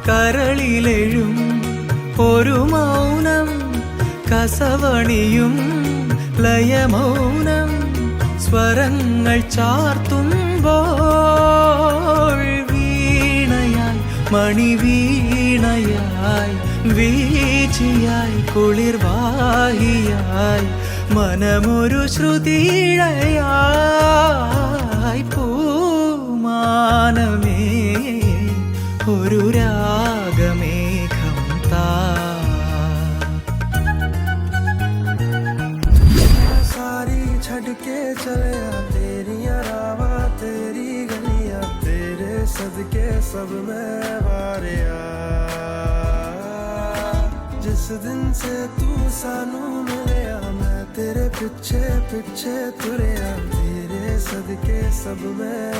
കരളിലെഴും ഒരു മൗനം, കസവണിയും ലയമൗനം, സ്വരങ്ങൾ ചാർത്തുമ്പോൾ വീണയായി മണിവീണയായി വീച്ചിയായി കുളിർവാഹിയായി മനമൊരു ശ്രുതിയിഴയായി പൂമാനമേ ഒരു രാഗമേഘം താ. सारी छड़ के चले तेरिया रावा तेरी गलियां तेरे सदके सब में वारिया. जिस दिन से तू सानू मिलया मैं तेरे पिछे पिछे तुरया तेरे सदके सब में